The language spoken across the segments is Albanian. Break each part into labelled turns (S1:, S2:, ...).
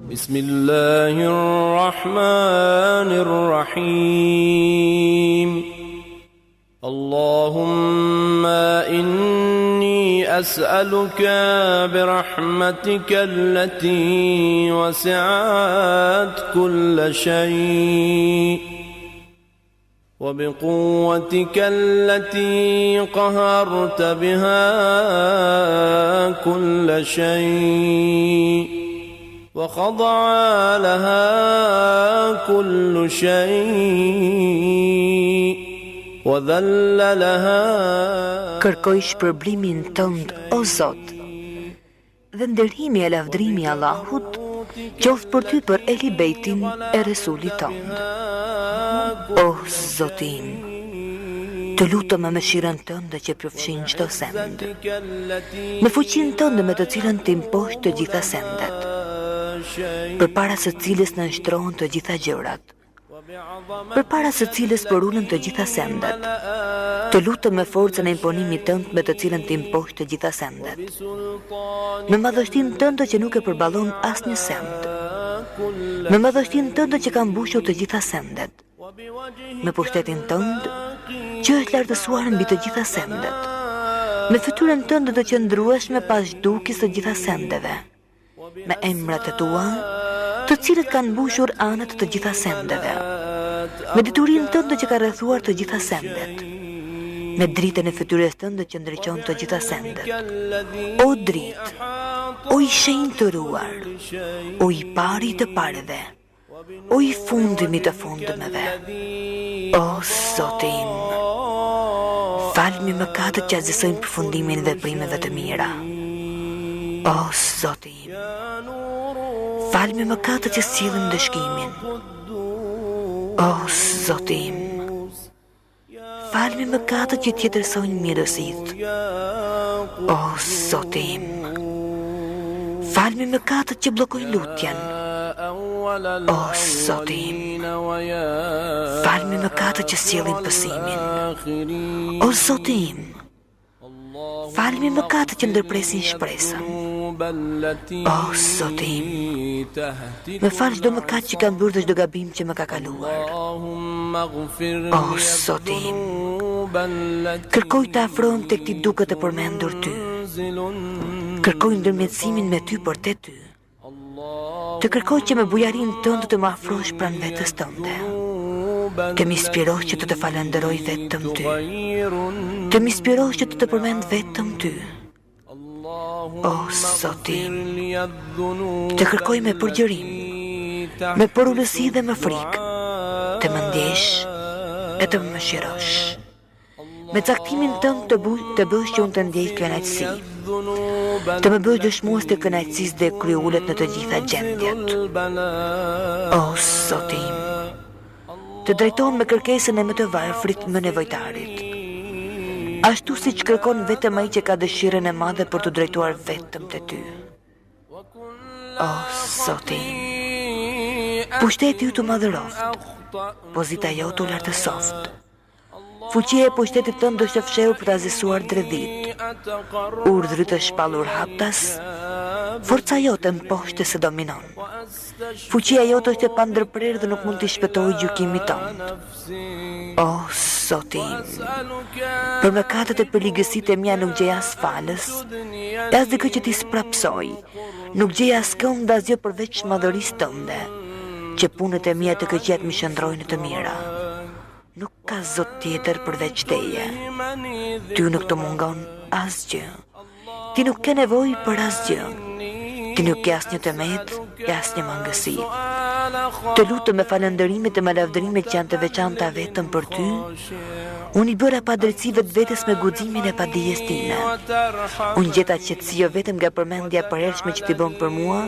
S1: Bismillahirrahmanirrahim. Allahumma inni as'aluka birahmatika allati wasi'at kulla shay' وبقوتك التي قهرت بها كل شيء وخضع لها كل شيء وذل لها.
S2: Kërkoj shpërblimin tënd, o Zot, dhe ndërhimi e lavdrimi Allahut qoftë për ty për Ehli Bejtin e Resulit tënd. O Zotim, të lutem me mëshirën tënde që përfshin çdo send, me fuqinë tënde me të cilën të imposh të gjitha sendet, përpara së cilës në nshtrohen të gjitha gjërat, përpara së cilës përullën të gjitha sendet, të lutem me forcën e imponimit tënd me të cilën të imposh të gjitha sendet, me madhështinë tënde që nuk e përballon asnjë send, me madhështinë tënde që ka mbushur të gjitha sendet, me pushtetin tënd që është lartësuar mbi të gjitha sendet, me fytyrën tënde të qëndrueshme pas zhdukjes të gjitha sendeve, me emrat e tua, të cilët kanë mbushur anët të gjitha sendeve, me diturinë tënde që ka rrethuar të gjitha sendet, me dritën e fytyrës tënde që ndriçon të gjitha sendet. O dritë, o i shenjtëruar, o i pari të pareve, o i fundimi të fundimeve, o Zotim, falmi mëkatet që azisojnë përfundimin dhe veprimeve të mira. O Zotim, falmi mëkatet që sillin dëshkimin. O Zotim, falmi mëkatet që tjetërsojnë mirësitë. O Zotim, falmi mëkatet që bllokojnë lutjen. O Zotim, falmi mëkatet që sjellin pësimin. O Zotim, falmi mëkatet që ndërpresin shpresën. O Zotim, më fal çdo mëkat që kam bërë dhe çdo gabim që më ka kaluar. O Zotim, kërkoj të afrohem tek ti duke të përmendur ty. Kërkoj ndërmjetësimin me ty për te ty. Të kërkoj që me bujarin tënde të më afrosh pran vetës tënde. Të më inspirosh që të të falenderoj vetëm ty. Të më inspirosh që të të përmend vetëm ty. O Zotim, të kërkoj me përgjërim, me përullësi dhe me frikë, të më ndjesh e të më mëshirosh. Me caktimin tënd të bësh që unë të ndjej kënaqësi, të më bësh dëshmues të kënaqësisë dhe kryullet në të gjitha gjendjet. O Zotim, të drejtohem me kërkesën e më të varfrit më nevojtarit, ashtu si që kërkon vetëm ai që ka dëshirën e madhe për të drejtuar vetëm te ty. O Zotim, pushteti ju të madhëroft, pozita jo të lartësoft. Fuqia e pushtetit tënd është e fshehur për ta zisuar dredhit. Urdhri të shpallur haptas, forca jote mposhtë se dominon. Fuqia jote është e pandërprerë dhe nuk mund t'i shpëtojë gjykimit tënd. O Zotim, për mëkatet e përligësitë e mia nuk gjej as falës, as dikë që t'i sprapsoj, nuk gjej as kënd asgjë përveç madhërisë tënde, që punët e mia të këqijat më shndrojnë të mira. Nuk ka zot tjetër përveç teje. Ty nuk të mungon asgjë. Ti nuk ke nevojë për asgjë. Ti nuk ke asnjë tëmet, asnjë mangësi. Të lutem me falënderimet e lavdërimet që janë të veçanta vetëm për ty. Unë i bëra padrejtësive të vetes me guximin e padijes time. Unë gjeta qetësi jo vetëm nga përmendja e përhershme që ti bën për mua,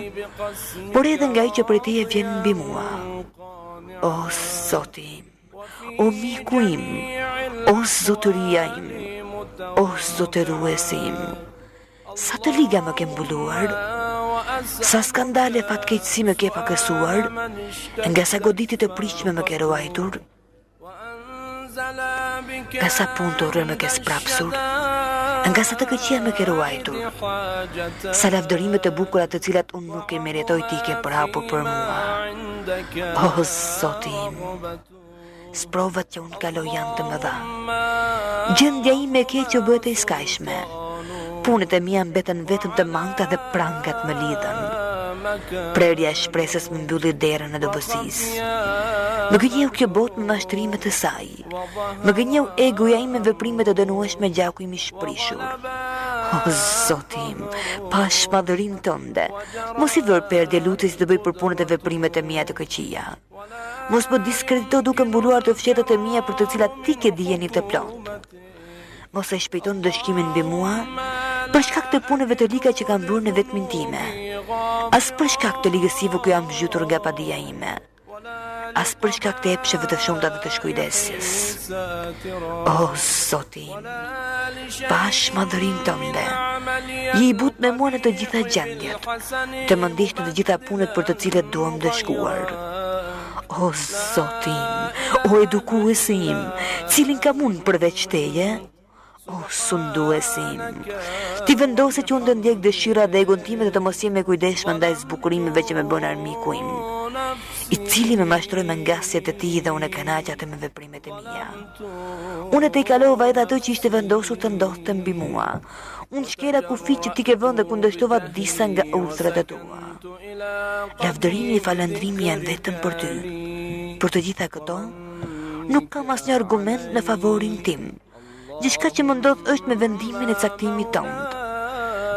S2: por edhe nga ai që prej teje vjen mbi mua. O Zotim, o miku im, o zotëria im, o zotëruesi im, sa të liga më ke mbuluar, sa skandale fatkeqësi më ke pakësuar, nga sa goditit e prishme më ke ruajtur, nga sa punë të urrë më ke sprapsur, nga sa të këqia më ke ruajtur, sa lavdërimet e bukura të cilat unë nuk e meritoj ti ke përhapur për mua. O Zoti im, sprovat që unë kaloj janë të mëdha. Gjendja ime e keqe u bëhet e skajshme. Punët e mia mbeten vetëm të mangëta dhe prangat më lidhen. Prerja e shpresës më mbylli derën e dobësisë. Më gënjeu kjo botë me mashtrimet e saj. Më gënjeu egoja ime me veprimet e dënueshme gjaku im i shprishur. O Zoti im, pash madhërinë tënde, mos i vër perdje lutjes të bëj për punët e veprimet e mia të këqija. Mos më diskredito duke mbuluar të fshetat e mia për të cilat ti ke dijen të plot. Mos e shpejton dëshkimin mbi mua për shkak të punëve të liga që kam bërë në vetmin time. As për shkak të ligësive ku jam zhytur nga padia ime. As për shkak të epsheve të shumta dhe të shkujdesjes. O Zoti im, pash madhërinë tënde, je i butë me mua në të gjitha gjendjet, të më ndiq në të gjitha punët për të cilat duam të shkuar. O Zoti im, o edukuesi im, cilin kam unë përveç teje? O sunduesi im, ti vendose që unë të ndjek dëshira dhe egon time dhe të mos jem e kujdeshme ndaj zbukurimeve që me bën armiku im, i cili me mashtroi me ngasjet e tij dhe unë e kënaqja me veprimet e mia. Unë të i kalova edhe ato që ishte vendosur të ndodhte mbi mua. Unë shkera kufit që ti ke vënë dhe kundërshtova disa nga udhrat e tua. Lavdërimi e falëndrimi janë vetëm për ty. Për të gjitha këto, nuk kam asnjë argument në favorin tim. Gjithçka që më ndodh është me vendimin e caktimit tënd.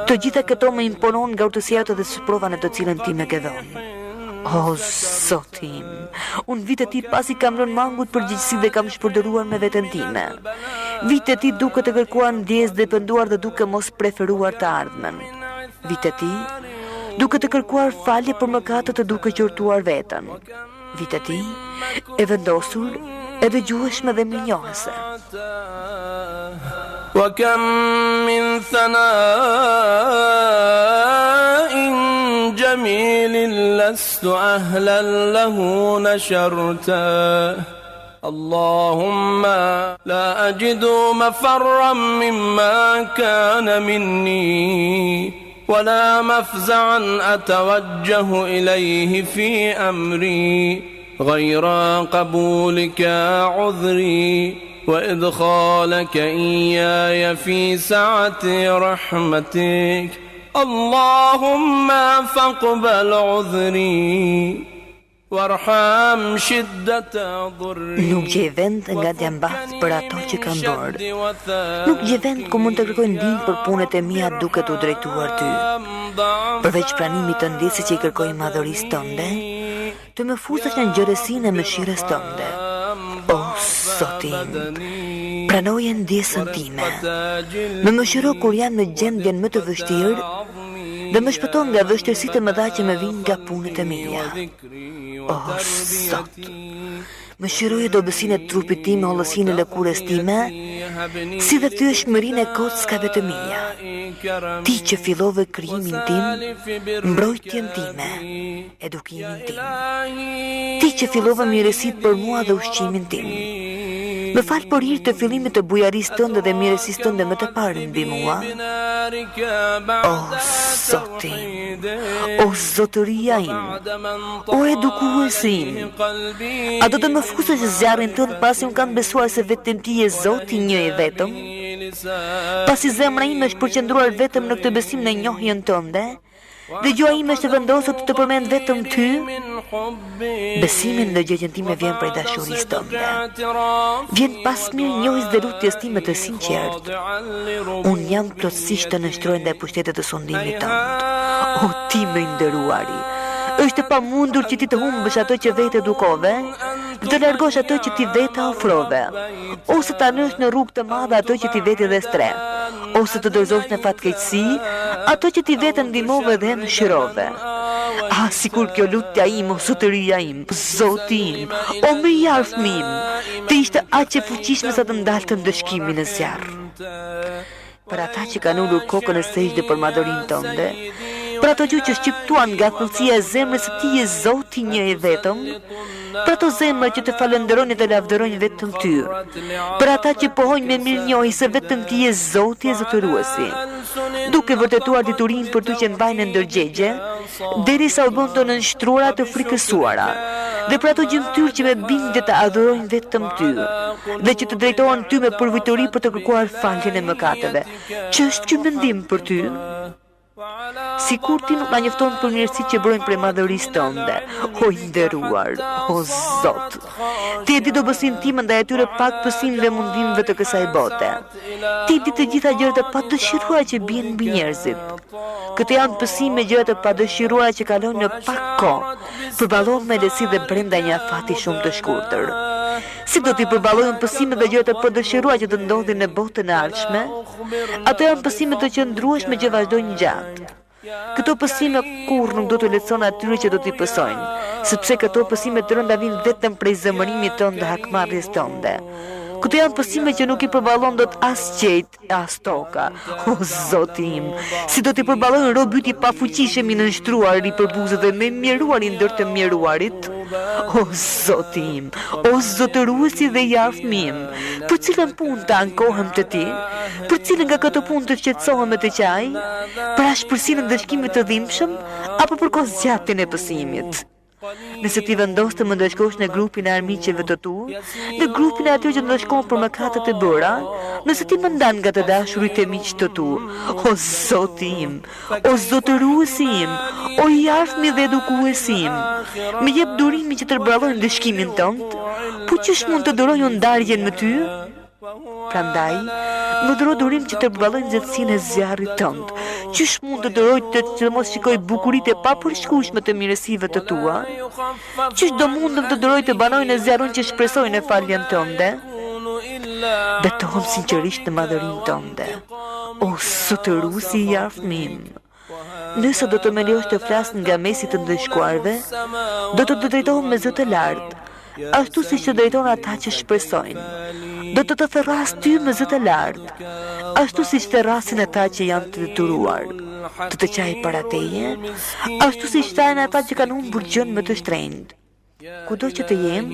S2: Të gjitha këto më imponon nga urtësia dhe sprova në të cilën ti më ke dhënë. O Zoti im, unë vitet ti pasi kam lënë mangut përgjegjësi dhe kam shpërdoruar me veten time. Vitet ti duke të kërkuar ndjes dhe penduar dhe duke mos preferuar të ardhmen. Vitet ti duke të kërkuar falje për mëkatet dhe duke qortuar veten. Vitet ti e vendosur e dëgjueshme dhe mirënjohëse.
S1: وكم من ثناء جميل لست أهلا له نشرته اللهم لا أجد مفرا مما كان مني ولا مفزعا أتوجه إليه في أمري غير قبولك عذري وإدخالك إياي في سعة رحمتك اللهم فاقبل عذري وارحم شدة ضري.
S2: Nuk gjej vend nga djambat për ato që kam bërë. Nuk gjej vend ku mund të kërkoj ndihmë për punët e mia duke t'u drejtuar ty. Përveç pranimit të ndjesë që i kërkoj madhërisë tënde, të më fusash në ngjërësinë e mëshirës tënde. O Zoti im, pranoje ndjesën time. Më mëshiro kur jam në gjendjen më të vështirë dhe më shpëton nga vështirësitë e mëdha që më vijnë nga punët e mia. O Zot, mëshiroje dobësinë e trupit tim me hollësinë e lëkurës time, si dhe thyeshmërinë e kockave të mia. Ti që fillove krijimin tim, mbrojtjen time, edukimin tim. Ti që fillove mirësitë për mua dhe ushqimin tim. Më fal për hir të fillimit të bujarisë tënde dhe mirësisë tënde më të parë mbi mua. O Zoti, o zotëria im, o edukuesi im, a do të më fusësh zjarrin tënd pasi unë kam besuar se vetëm ti je Zoti një i vetëm? Pasi zemra ime është përqendruar vetëm në këtë besim në njohjen tënde, dhe gjuha ime është vendosur të përmend vetëm ty, besimin në gjëjen time vjen prej dashurisë tënde. Vjen pas mirënjohjes dhe lutjes time të sinqertë. Unë jam plotësisht të nështroj ndaj pushtetit të sundimit tënd. O ti më i nderuari, është e pamundur që ti të humbësh ato që vetë edukove, dhe të largosh ato që ti vetë ofrove, ose ta lësh në rrugë të madhe ato që ti vetë dhe stre, ose të dorëzosh në fatkeqësi ato që ti vetë ndihmove dhe mëshirove. Ah, sikur kjo lutja im, o zotëria im, Zoti im, o më i afërm im, të ishte aq e fuqishme sa të ndalte ndëshkimin e zjarr. Për ata që kanë ulur kokën e sejdë për madhërinë tënde, për ato gjë që shqiptuan nga thellësia e zemrës së Ti je Zoti një i vetëm, për ato zemra që Të falenderojnë dhe lavdërojnë vetëm Ty, për ata që pohojnë me mirënjohje se vetëm Ti je Zoti e zotëruesi, duke vërtetuar diturinë për Ty që mbajnë ndërgjegje, derisa u bën të nënshtruara të frikësuara, dhe për ato gjymtyr që me bindje të adhurojnë vetëm Ty, dhe që të drejtohen Ty me përvojtori për të kërkuar faljen e mëkateve. Që është ky mendim për Ty? Sikur Ti nuk na njofton për mirësitë që brojnë prej madhërisë Tënde, o i nderuar, o Zot. Ti e di dobësinë time ndaj atyre pak pësimëve dhe mundimeve të kësaj bote. Ti di të gjitha gjërat e padëshiruara që bien mbi njerëzit. Këto janë pësime gjërat e padëshiruara që kalojnë në pak kohë, përballohen me lehtësi dhe brenda një afati shumë të shkurtër. Si do t'i përballojnë pësimet dhe gjërat e padëshiruara që të ndodhin në botën e ardhshme? Ato janë pësime të qëndrueshme që vazhdojnë gjatë. Këto pësime kurrë nuk do të lehtëson atyre që do t'i pësojnë, sepse këto pësime të rënda vinë vetëm prej zemërimit tonë dhe hakmarrjes tonë. Këto janë pësime që nuk i përballon dot as qejt, as toka. O Zoti im, si do t'i përballojnë robi i pafuqishëm i nënshtruar i përbuzët dhe me mjeruari ndër të mjeruarit? O Zoti im, o zotëruesi dhe i afmi im, për cilën punë të ankohem të Ti? Për cilën nga këto punë të shqetësohem me të qaj? Për ashpërsinë e ndëshkimit të dhimbshëm apo për kozgjatjen e pësimit? Nëse ti vendos të më ndëshkosh në grupin e armiqeve të tu, në grupin e atyre që ndëshkon për mëkatet e bëra, nëse ti më ndan nga të dashurit e miq të tu, o Zoti im, o zotëruesi im, o i afmi dhe edukuesi im, më jep durimin që të përballojnë ndëshkimin tënd, po çish mund të duroj ndarjen me Ty? Prandaj, më duro durim që të përballoj nxehtësinë e zjarrit tënd. Qysh mund të duroj të mos shikoj bukuritë e papërshkueshme të mirësive të Tua? Qysh do mundem të duroj të banoj në zjarrin që shpresoj në faljen tënde? Betohem sinqerisht në madhërinë tënde, o zotëruesi i afmim. Nëse do të më lejosh të flas nga mesi të ndëshkuarve, do të drejtohem me zë të lartë, ashtu siç të drejton ata që shpresojnë. Do të therras Ty me zë të lartë, ashtu siç therrasin ata që janë të detyruar. Të të qaj para Teje, ashtu siç thajnë ata që kanë humbur gjën më të shtrenjtë. Kudo që të jem,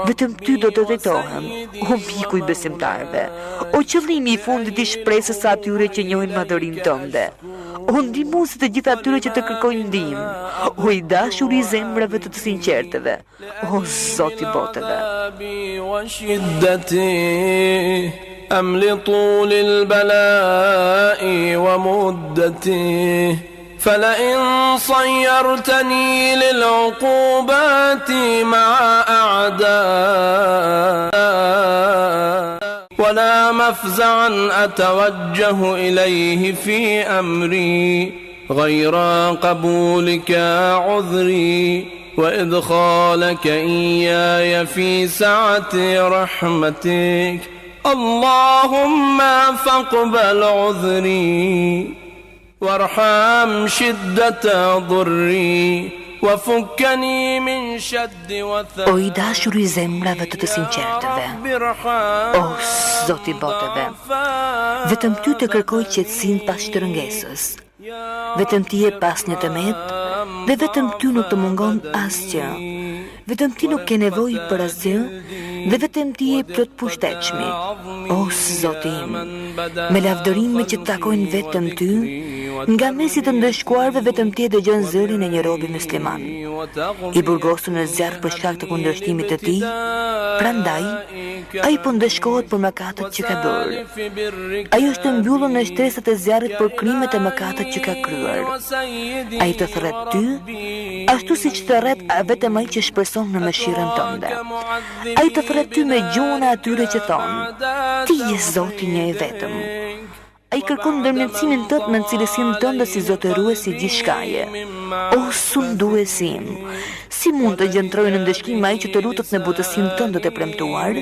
S2: vetëm Ty do të drejtohem, o miku i besimtarve, o qëllimi i fundit i shpresës së atyre që njohin madhërinë Tënde, o ndihmuesi të gjithë atyre që të kërkojnë ndihmë, o i dashur i zemrave të sinqerteve, o Zoti i botëve.
S1: أملطوا للبلاء ومدته فلئن صيرتني للعقوبات مع أعداء ولا مفزعا أتوجه إليه في أمري غير قبولك عذري وإدخالك إياي في سعة رحمتك اللهم فاقبل عذري وارحم شدة ضري وفكني من شد وثق.
S2: O i dashur i zemrave të sinqertëve, o Zoti i botëve, vetëm Ty të kërkoj qetësinë pas shtrëngesës. Vetëm Ti je pas një tëmet, dhe vetëm Ty nuk të mungon asgjë. Vetëm Ti nuk ke nevojë për asgjë, dhe vetëm Ti je plot pushtetshmi. O Zoti im, me lavdërime që takojnë vetëm Ty, nga mesi të ndëshkuarve vetëm Ti e dëgjon zërin e një robi musliman, i burgosur në zjarr për shkak të kundërshtimit të Tij. Prandaj, ai po ndëshkohet për mëkatet që ka bërë. Ai është mbyllur në shtresat e zjarrit për krimet e mëkatet që ka kryer. Ai të thret Ty, ashtu siç thret vetëm ai që shpreson në mëshirën Tënde. Ai të thret Ty me gjuhën e atyre që thonë: Ti je Zoti një i vetëm. Ai kërkon ndërmjetësimin tënd në cilësinë tënde si zotëruesi i gjithçkaje. O sunduesi im, si mund të gjentroj në ndëshkim ai që të lutet në butësinë tënde të premtuar?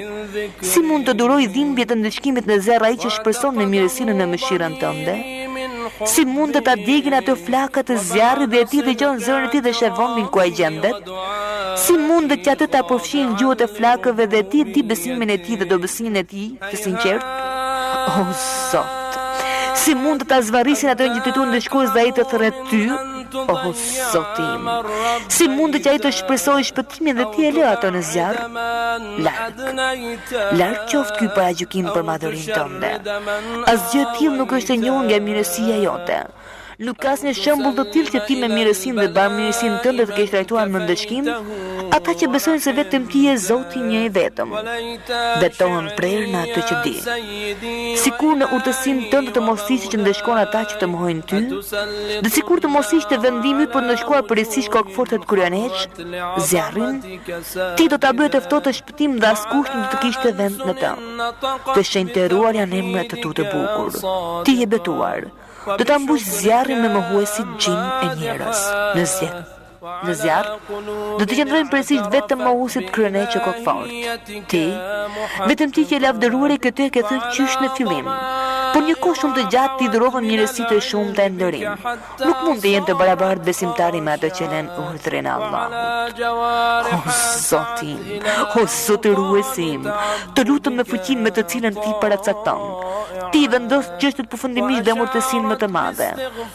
S2: Si mund të duroj dhimbjet e ndëshkimit në zerr ai që shpreson në mirësinë në mëshirën tënde? Si mund të ta djegin ato flakat e zjarrit dhe ti dëgjon zërin e tij dhe sheh vendin ku ai gjendet? Si mund të atë ta përfshin gjuhët e flakëve dhe ti di besimin e tij dhe dobësinë e tij të sinqert? O Zot, si mund të ta zvarrisin ato një të ndëshkues dhe ai të thret Ty? O Zotim, si mund që ai të shpresojë shpëtimin dhe ti e lë ato në zjarr? Larg qoftë ky paragjykim për madhërinë tënde. Asgjë e tillë nuk është e njohur nga mirësia jote. Nuk ka asnjë shembull të tillë që ti me mirësinë dhe bamirësinë tënde të kesh trajtuar me ndëshkim ata që besojnë se vetëm ti je Zoti një i vetëm. Betohen prerë në atë që di. Sikur në urtësinë tënde të mos ishte që ndeshkon ata që të mohojnë ty, dhe sikur të mos ishte vendimi për të ndeshkuar përgjithsisht kokëfortet kryeneç, zjarrin, ti do ta bëje të ftohtë shpëtim dhe askush nuk të kishte vend në të. Të shenjtëruar janë emrat të tu të bukur. Ti je betuar. Do ta mbush zjarrin me mohuesit gjin e njerëz. Në zjarr do të qëndrojnë përgjithsisht vetëm mohuesit kryeneç e kokfort. Ti, vetëm ti që e lavdëruari këtë e ke thënë qysh në fillim. Por një kohë shumë të gjatë ti dhurova mirësitë e shumta e nderim. Nuk mund të jenë të barabartë besimtari me ato që lën urdhrin e Allahut. O Zoti, o Zotëruesim, të lutem me fuqinë me të cilën ti paracakton. Ti vendos çështjet përfundimisht dhe amortësinë më të madhe.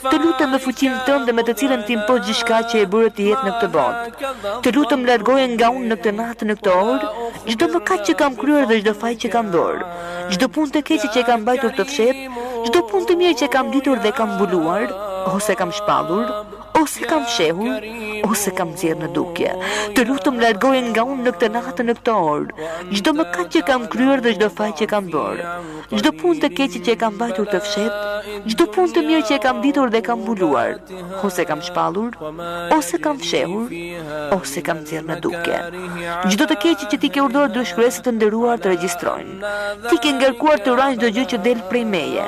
S2: Të lutem me fuqinë tënde me të cilën ti impos gjithçka që e bëre të jetë në këtë botë. Të lutem largoje nga unë në këtë natë, në këtë orë, çdo mëkat që kam kryer dhe çdo faj që kam bërë, çdo punë të keqe që e kam mbajtur të fshet, çdo punë të mirë që kam ditur dhe kam mbuluar, ose kam shpallur, ose kam fshehur, ose kam nxjerrë në dukje. Të lutem largoje nga unë në këtë natë, në këtë orë, çdo mëkat që kam kryer dhe çdo faj që kam bërë, çdo punë të keqe që e kam mbajtur të fshet, çdo punë të mirë që e kam ditur dhe kam mbuluar, ose kam shpallur, ose kam fshehur, ose kam nxjerrë në dukje. Çdo të keqe që ti ke urdhëruar dëshkruesit të nderuar të regjistrojnë. Ti ke ngarkuar të urojnë çdo gjë që del prej meje.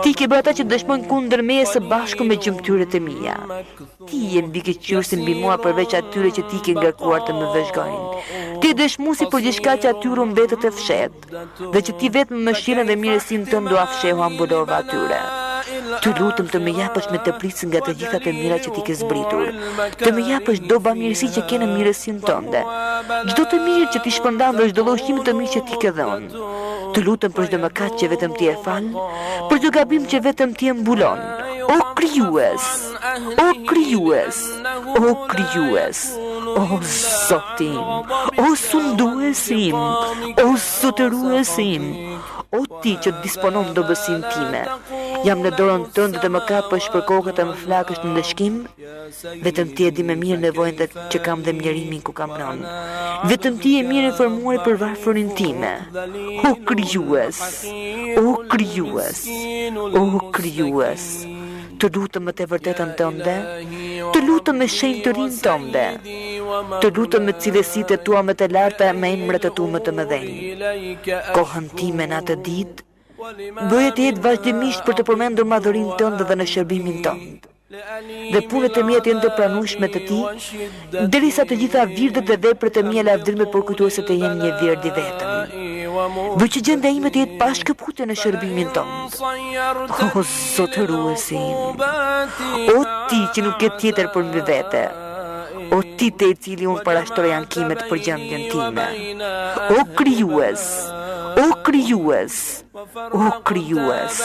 S2: Ti ke bërë ata që dëshmojnë kundër meje së bashku me gjymtyrët e mia. Ti je mbikëqyrësi mbi mua përveç atyre që ti ke ngarkuar të më vëzhgojnë. Ti dëshmuesi për gjithçka që atyre mbetet e fshehtë, dhe që ti vetëm me mëshirën dhe mirësinë tënde do afshehu ambulova atyre. Të lutem të më japësh me të prisë nga të gjitha të mira që ti ke zbritur. Të më japësh çdo bamirësi që ke në mirësinë tënde. Çdo të mirë që ti shpërndan dhe çdo lloj ushqimi të mirë që ti ke dhënë. Të lutem për çdo mëkat që vetëm ti e fal, për çdo gabim që vetëm ti e mbulon. O krijues, o krijues, o krijues, o Zotim, o sunduesim, o zotëruesim, o ti që disponon dobësinë time. Jam në dorën tënde dhe më kapësh për kokët e më flakësh në ndëshkim. Vetëm ti e di më mirë nevojën që kam dhe mjerimin ku kam rënë. Vetëm ti e mirë informuar për varfërinë time. O krijues, o krijues, o krijues. Të lutem me të vërtetën tënde, të lutem me shenjtërinë tënde, të lutem me cilësitë tua më të larta, me emrat e tu më të mëdhenj. Kohën time në atë ditë, bëje të jetë vazhdimisht për të përmendur madhërinë tënde dhe në shërbimin tënd. Dhe punët e mia të jenë të pranueshme të ti, derisa të gjitha virdet dhe veprat e mia lavdërime për kujtuese të jenë një vird i vetëm. Bëj që gjendja ime të jetë pa shkëputje në shërbimin tënd. O Zotëruesim, o ti që nuk ke tjetër për mbi vete, o ti te i cili unë parashtroj ankimet për gjendjen time. O krijues, o krijues, o krijues,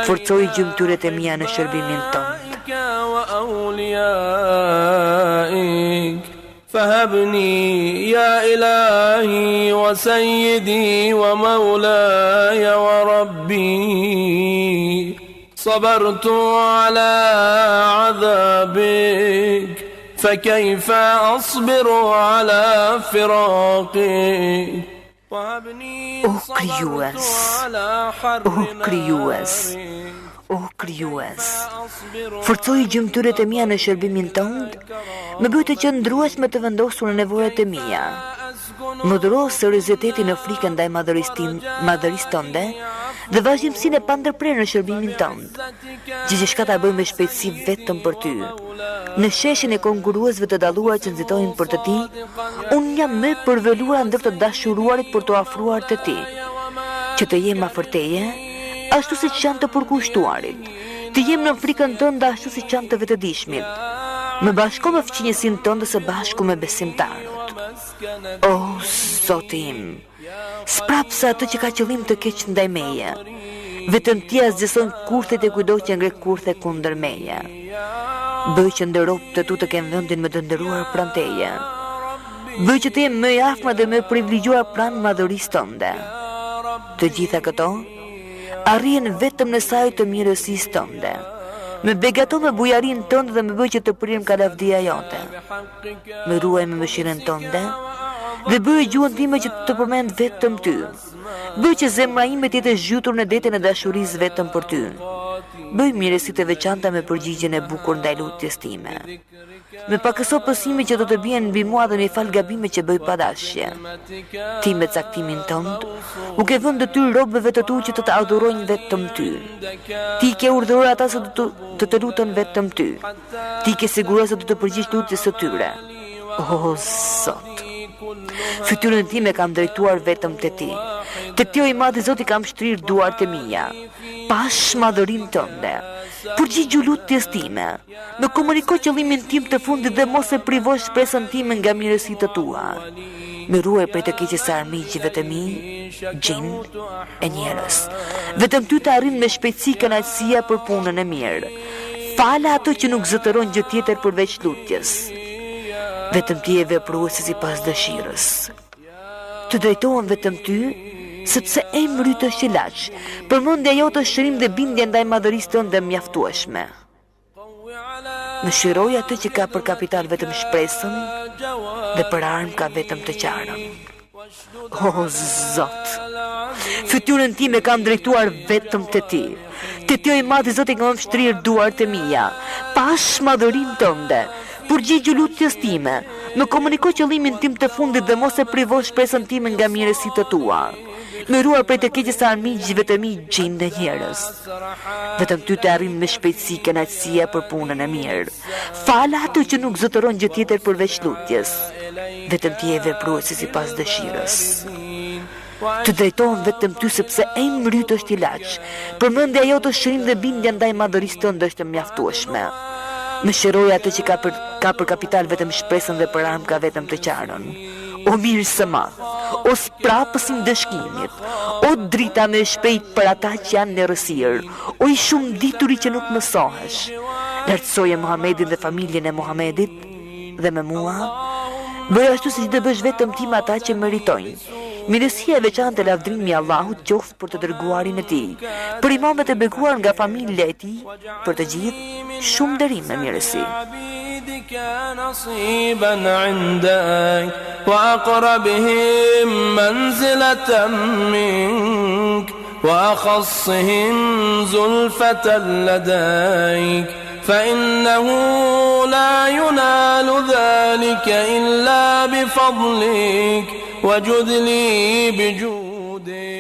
S2: forcoj gjymtyrët e mia në shërbimin tënd.
S1: فهبني يا إلهي وسيدي ومولاي وربي صبرت على عذابك فكيف أصبر على فراقك
S2: O krijues, o krijues, o krijues, forcoj gjymtyrët e mia në shërbimin tënd, më bëj të qëndrueshme të vendosur në nevojat e mia. Më dhuro seriozitetin në frikën ndaj madhërisë tënde dhe vazhdimsinë e pandërprerë në shërbimin tënd. Gjithçka ta bëj me shpejtësi vetëm për ty. Në sheshin e konkurruesve të dalluar që nxitojnë për të ti, unë jam më përveluar ndër të dashuruarit për të afruar të ti. Që të jem afër teje, ashtu siç janë të përkushtuarit. Të jem në frikën tënde ashtu siç janë të vetëdijshmit. Më bashko me fëqinjesin tënde së bashku me besimtarët. O Zotim, sprapsa atë që ka qëllim të keq ndaj meje. Vetëm ti zgjeson kurthet e kujdo që ngre kurthe kundër meje. Bëj që ndërropt të tu të kemë vendin më të ndëruar pranë teje. Bëj që të jem më i afërm dhe më privilegjuar pranë madhërisë tënde. Të gjitha këto arrihen vetëm në sajë të mirësisë tënde. Më begaton me bujarinë tënde dhe më bëj që të prirëm ka lavdia jote. Më ruaj me mëshirën tënde dhe bëj gjuhën time që të përmend vetëm ty. Bëj që zemra ime të jetë zhytur në detin e dashurisë vetëm për ty. Bëj mirësitë e veçanta me përgjigjen e bukur ndaj lutjes time. Me pakëso pësimi që do të bien mbi mua dhe me fal gabime që bëj padashje. Ti me caktimin tënd, u ke vënë detyrë robëve të tu që të adhurojnë vetëm ty. Ti ke urdhëruar ata se të lutën vetëm ty. Ti ke siguruar se do të përgjigjesh lutjes së tyre. O Zot, fytyrën time kam drejtuar vetëm te ti. Te ti o i madhi Zoti kam shtrirë duart e mia. Pash madhërinë tënde. Përgjigju lutjes time. Më komuniko qëllimin tim të fundit dhe mos e privosh shpresën time nga mirësitë tua. Më ruaj prej të keqes së armiqjve të mi, gjin e njerëz. Vetëm ty të arrin me shpejtësi kënaqësia për punën e mirë. Fala ato që nuk zotëron gjë tjetër përveç lutjes. Vetëm ti e vepruesi sipas dëshirës. Të drejtohem vetëm ty, sepse emri yt është ilaç. Përmendja jote është shërim dhe bindje ndaj madhërisë tënde mjaftueshme. Mëshiroj atë që ka për kapital vetëm shpresën dhe për armë ka vetëm të qarën. O Zot, fytyrën time kam drejtuar vetëm te ti. Te ti o i madhi Zoti kam shtrirë duart e mia. Pash madhërinë tënde. Përgjigju lutjes time. Më komuniko qëllimin tim të fundit dhe mos e privosh shpresën time nga mirësitë tua. Më ruaj prej të keqes së armiqjve të mi, gjin dhe njerëz. Vetëm ty të arrin me shpejtësi kënaqësia për punën e mirë. Fala ato që nuk zotëron gjë tjetër përveç lutjes. Vetëm ti e vepruesi sipas dëshirës. Të drejtohem vetëm ty sepse emri yt është ilaç. Përmendja jote është shërim dhe bindja ndaj madhërisë tënde është mjaftueshme. Më shëroj atë që ka për kapital vetëm shpresën dhe për armë ka vetëm të qarën. O mirë së madh, o sprapësin dëshkimit, o drita me shpejt për ata që janë në rësirë, o i shumë dituri që nuk mësohesh. Lartësoje Muhamedit dhe familjen e Muhamedit dhe me mua, bëj ashtu si që të bësh vetëm ti me ata që meritojnë. Mirësia e veçantë e lavdrimi i Allahut qoftë për të dërguarin e tij, për imamet e beguar nga familja e tij, për të gjithë shumë nderim me mirësi.
S1: نصيبا عندك وأقربهم منزلة منك وأخصهم زلفة لديك فإنه لا ينال ذلك إلا بفضلك وجد لي بجودك